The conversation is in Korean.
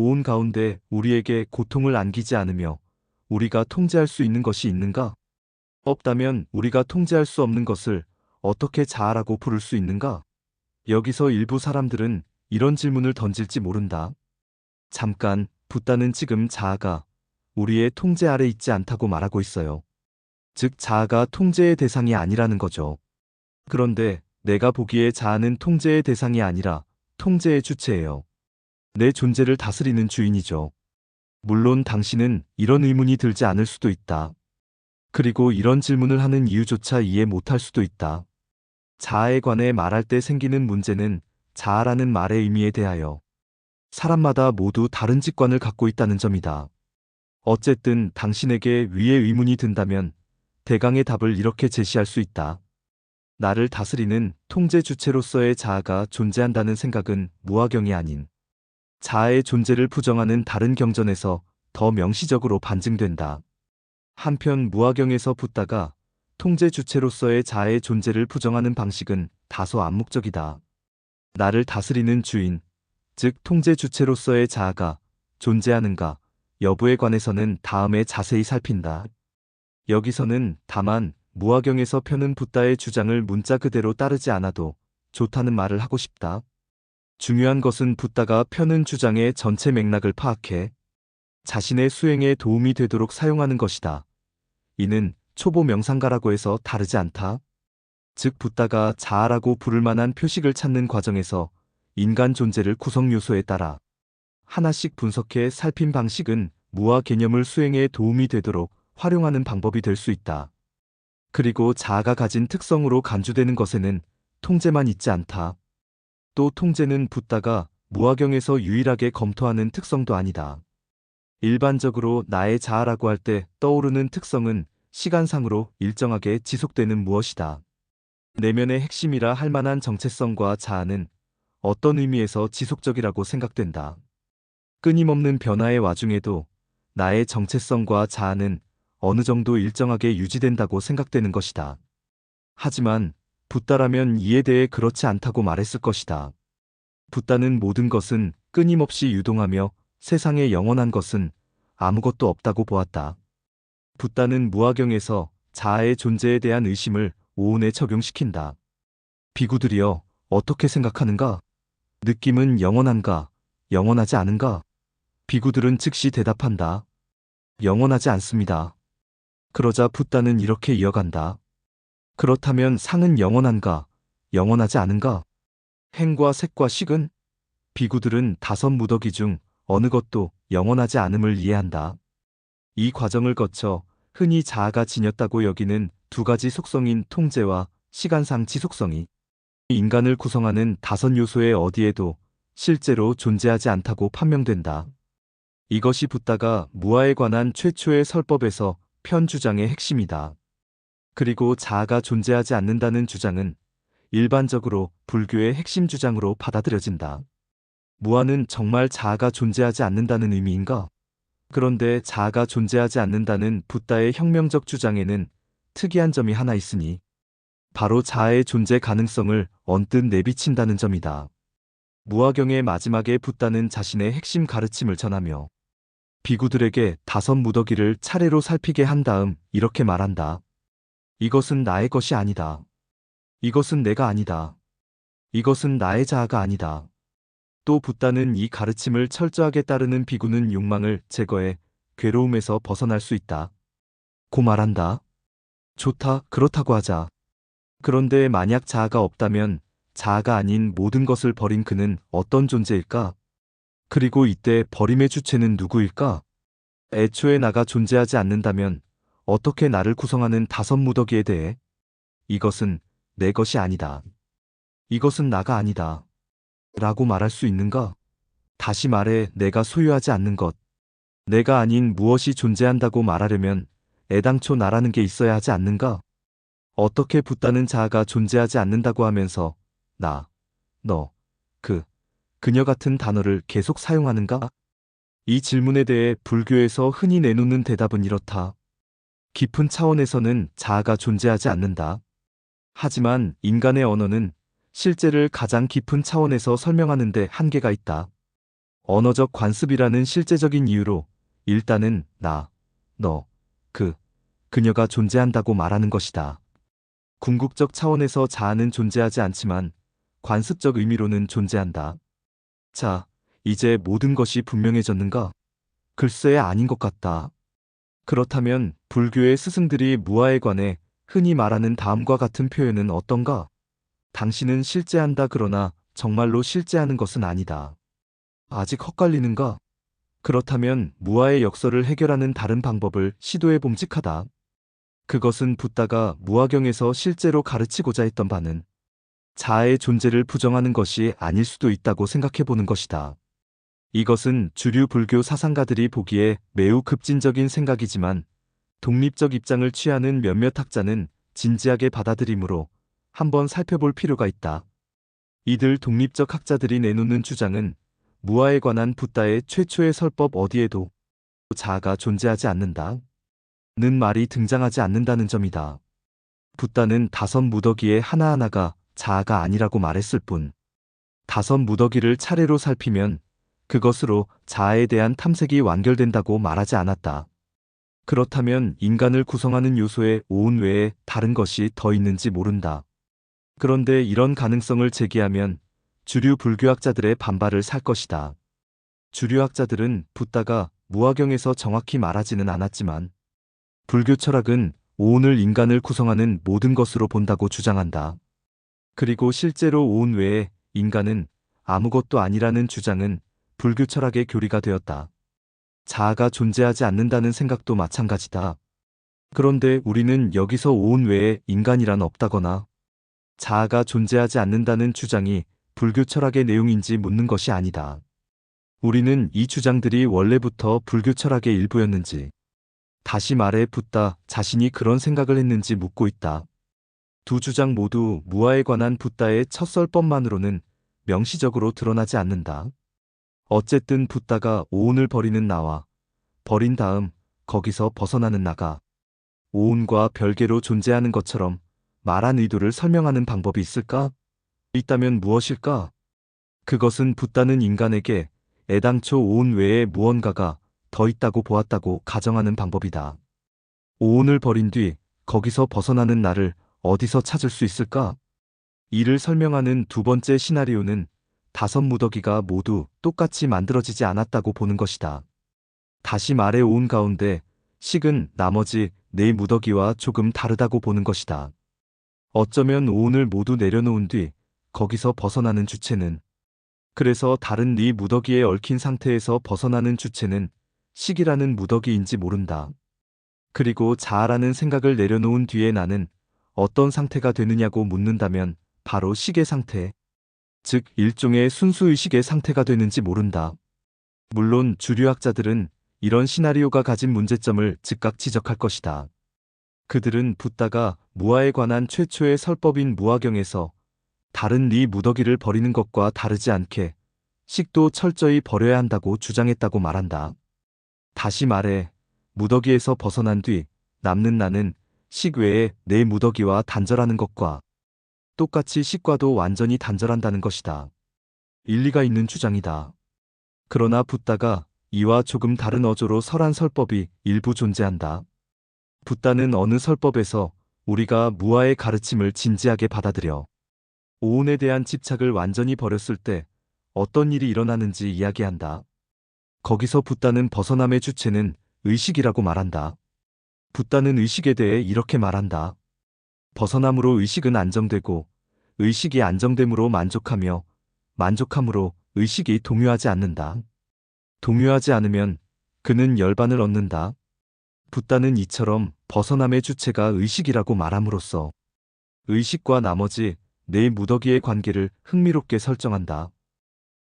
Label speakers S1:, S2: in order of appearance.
S1: 온 가운데 우리에게 고통을 안기지 않으며 우리가 통제할 수 있는 것이 있는가? 없다면 우리가 통제할 수 없는 것을 어떻게 자아라고 부를 수 있는가? 여기서 일부 사람들은 이런 질문을 던질지 모른다. 잠깐, 붓다는 지금 자아가 우리의 통제 아래 있지 않다고 말하고 있어요. 즉, 자아가 통제의 대상이 아니라는 거죠. 그런데 내가 보기에 자아는 통제의 대상이 아니라 통제의 주체예요. 내 존재를 다스리는 주인이죠. 물론 당신은 이런 의문이 들지 않을 수도 있다. 그리고 이런 질문을 하는 이유조차 이해 못할 수도 있다. 자아에 관해 말할 때 생기는 문제는 자아라는 말의 의미에 대하여 사람마다 모두 다른 직관을 갖고 있다는 점이다. 어쨌든 당신에게 위의 의문이 든다면 대강의 답을 이렇게 제시할 수 있다. 나를 다스리는 통제 주체로서의 자아가 존재한다는 생각은 무화경이 아닌 자아의 존재를 부정하는 다른 경전에서 더 명시적으로 반증된다. 한편 무화경에서 붓다가 통제 주체로서의 자아의 존재를 부정하는 방식은 다소 암묵적이다. 나를 다스리는 주인, 즉 통제 주체로서의 자아가 존재하는가 여부에 관해서는 다음에 자세히 살핀다. 여기서는 다만 무화경에서 펴는 붓다의 주장을 문자 그대로 따르지 않아도 좋다는 말을 하고 싶다. 중요한 것은 붓다가 펴는 주장의 전체 맥락을 파악해 자신의 수행에 도움이 되도록 사용하는 것이다. 이는 초보 명상가라고 해서 다르지 않다. 즉 붓다가 자아라고 부를 만한 표식을 찾는 과정에서 인간 존재를 구성 요소에 따라 하나씩 분석해 살핀 방식은 무아 개념을 수행에 도움이 되도록 활용하는 방법이 될 수 있다. 그리고 자아가 가진 특성으로 간주되는 것에는 통제만 있지 않다. 또 통제는 붓다가 무아경에서 유일하게 검토하는 특성도 아니다. 일반적으로 나의 자아라고 할 때 떠오르는 특성은 시간상으로 일정하게 지속되는 무엇이다. 내면의 핵심이라 할 만한 정체성과 자아는 어떤 의미에서 지속적이라고 생각된다. 끊임없는 변화의 와중에도 나의 정체성과 자아는 어느 정도 일정하게 유지된다고 생각되는 것이다. 하지만 붓다라면 이에 대해 그렇지 않다고 말했을 것이다. 붓다는 모든 것은 끊임없이 유동하며 세상에 영원한 것은 아무것도 없다고 보았다. 붓다는 무아경에서 자아의 존재에 대한 의심을 오온에 적용시킨다. 비구들이여, 어떻게 생각하는가? 느낌은 영원한가? 영원하지 않은가? 비구들은 즉시 대답한다. 영원하지 않습니다. 그러자 붓다는 이렇게 이어간다. 그렇다면 상은 영원한가? 영원하지 않은가? 행과 색과 식은? 비구들은 다섯 무더기 중 어느 것도 영원하지 않음을 이해한다. 이 과정을 거쳐 흔히 자아가 지녔다고 여기는 두 가지 속성인 통제와 시간상 지속성이 인간을 구성하는 다섯 요소의 어디에도 실제로 존재하지 않다고 판명된다. 이것이 붓다가 무아에 관한 최초의 설법에서 편 주장의 핵심이다. 그리고 자아가 존재하지 않는다는 주장은 일반적으로 불교의 핵심 주장으로 받아들여진다. 무아는 정말 자아가 존재하지 않는다는 의미인가? 그런데 자아가 존재하지 않는다는 붓다의 혁명적 주장에는 특이한 점이 하나 있으니 바로 자아의 존재 가능성을 언뜻 내비친다는 점이다. 무아경의 마지막에 붓다는 자신의 핵심 가르침을 전하며 비구들에게 다섯 무더기를 차례로 살피게 한 다음 이렇게 말한다. 이것은 나의 것이 아니다. 이것은 내가 아니다. 이것은 나의 자아가 아니다. 또 붓다는 이 가르침을 철저하게 따르는 비구는 욕망을 제거해 괴로움에서 벗어날 수 있다. 고 말한다. 좋다, 그렇다고 하자. 그런데 만약 자아가 없다면 자아가 아닌 모든 것을 버린 그는 어떤 존재일까? 그리고 이때 버림의 주체는 누구일까? 애초에 나가 존재하지 않는다면 어떻게 나를 구성하는 다섯 무더기에 대해 이것은 내 것이 아니다. 이것은 나가 아니다. 라고 말할 수 있는가? 다시 말해 내가 소유하지 않는 것, 내가 아닌 무엇이 존재한다고 말하려면 애당초 나라는 게 있어야 하지 않는가? 어떻게 붓다는 자아가 존재하지 않는다고 하면서 나, 너, 그녀 같은 단어를 계속 사용하는가? 이 질문에 대해 불교에서 흔히 내놓는 대답은 이렇다. 깊은 차원에서는 자아가 존재하지 않는다. 하지만 인간의 언어는 실제를 가장 깊은 차원에서 설명하는 데 한계가 있다. 언어적 관습이라는 실제적인 이유로 일단은 나, 너, 그녀가 존재한다고 말하는 것이다. 궁극적 차원에서 자아는 존재하지 않지만 관습적 의미로는 존재한다. 자, 이제 모든 것이 분명해졌는가? 글쎄 아닌 것 같다. 그렇다면 불교의 스승들이 무아에 관해 흔히 말하는 다음과 같은 표현은 어떤가? 당신은 실제한다 그러나 정말로 실제하는 것은 아니다. 아직 헛갈리는가? 그렇다면 무아의 역설을 해결하는 다른 방법을 시도해 봄직하다. 그것은 붓다가 무아경에서 실제로 가르치고자 했던 바는 자아의 존재를 부정하는 것이 아닐 수도 있다고 생각해 보는 것이다. 이것은 주류 불교 사상가들이 보기에 매우 급진적인 생각이지만 독립적 입장을 취하는 몇몇 학자는 진지하게 받아들이므로 한번 살펴볼 필요가 있다. 이들 독립적 학자들이 내놓는 주장은 무아에 관한 붓다의 최초의 설법 어디에도 자아가 존재하지 않는다. 는 말이 등장하지 않는다는 점이다. 붓다는 다섯 무더기의 하나하나가 자아가 아니라고 말했을 뿐, 다섯 무더기를 차례로 살피면 그것으로 자아에 대한 탐색이 완결된다고 말하지 않았다. 그렇다면 인간을 구성하는 요소의 오온 외에 다른 것이 더 있는지 모른다. 그런데 이런 가능성을 제기하면 주류 불교학자들의 반발을 살 것이다. 주류학자들은 붓다가 무아경에서 정확히 말하지는 않았지만 불교 철학은 오온을 인간을 구성하는 모든 것으로 본다고 주장한다. 그리고 실제로 오온 외에 인간은 아무것도 아니라는 주장은 불교 철학의 교리가 되었다. 자아가 존재하지 않는다는 생각도 마찬가지다. 그런데 우리는 여기서 오온 외에 인간이란 없다거나 자아가 존재하지 않는다는 주장이 불교 철학의 내용인지 묻는 것이 아니다. 우리는 이 주장들이 원래부터 불교 철학의 일부였는지, 다시 말해 붓다 자신이 그런 생각을 했는지 묻고 있다. 두 주장 모두 무아에 관한 붓다의 첫 설법만으로는 명시적으로 드러나지 않는다. 어쨌든 붓다가 오온을 버리는 나와 버린 다음 거기서 벗어나는 나가 오온과 별개로 존재하는 것처럼 말한 의도를 설명하는 방법이 있을까? 있다면 무엇일까? 그것은 붓다는 인간에게 애당초 오온 외에 무언가가 더 있다고 보았다고 가정하는 방법이다. 오온을 버린 뒤 거기서 벗어나는 나를 어디서 찾을 수 있을까? 이를 설명하는 두 번째 시나리오는 다섯 무더기가 모두 똑같이 만들어지지 않았다고 보는 것이다. 다시 말해 오온 가운데 식은 나머지 네 무더기와 조금 다르다고 보는 것이다. 어쩌면 오온을 모두 내려놓은 뒤 거기서 벗어나는 주체는, 그래서 다른 네 무더기에 얽힌 상태에서 벗어나는 주체는 식이라는 무더기인지 모른다. 그리고 자아라는 생각을 내려놓은 뒤에 나는 어떤 상태가 되느냐고 묻는다면 바로 식의 상태, 즉 일종의 순수의식의 상태가 되는지 모른다. 물론 주류학자들은 이런 시나리오가 가진 문제점을 즉각 지적할 것이다. 그들은 붓다가 무아에 관한 최초의 설법인 무아경에서 다른 네 무더기를 버리는 것과 다르지 않게 식도 철저히 버려야 한다고 주장했다고 말한다. 다시 말해 무더기에서 벗어난 뒤 남는 나는 식 외에 네 무더기와 단절하는 것과 똑같이 식과도 완전히 단절한다는 것이다. 일리가 있는 주장이다. 그러나 붓다가 이와 조금 다른 어조로 설한 설법이 일부 존재한다. 붓다는 어느 설법에서 우리가 무아의 가르침을 진지하게 받아들여 오온에 대한 집착을 완전히 버렸을 때 어떤 일이 일어나는지 이야기한다. 거기서 붓다는 벗어남의 주체는 의식이라고 말한다. 붓다는 의식에 대해 이렇게 말한다. 벗어남으로 의식은 안정되고 의식이 안정됨으로 만족하며 만족함으로 의식이 동요하지 않는다. 동요하지 않으면 그는 열반을 얻는다. 붓다는 이처럼 벗어남의 주체가 의식이라고 말함으로써 의식과 나머지 네 무더기의 관계를 흥미롭게 설정한다.